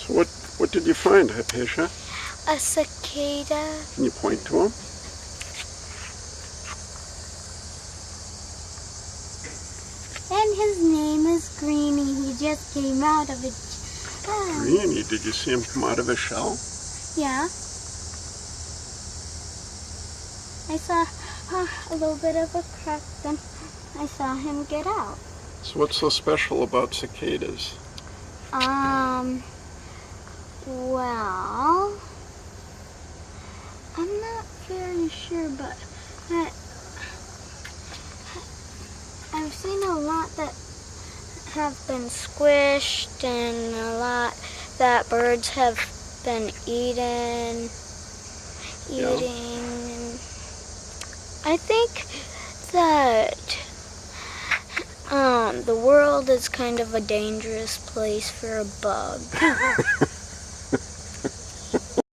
So what did you find, Hypatia? A cicada. Can you point to him? And his name is Greenie. He just came out of a... Greenie, did you see him come out of his shell? Yeah. I saw a little bit of a crack, then I saw him get out. So what's so special about cicadas? Well, I'm not very sure, but I've seen a lot that have been squished and a lot that birds have been eating. Yeah. I think that the world is kind of a dangerous place for a bug.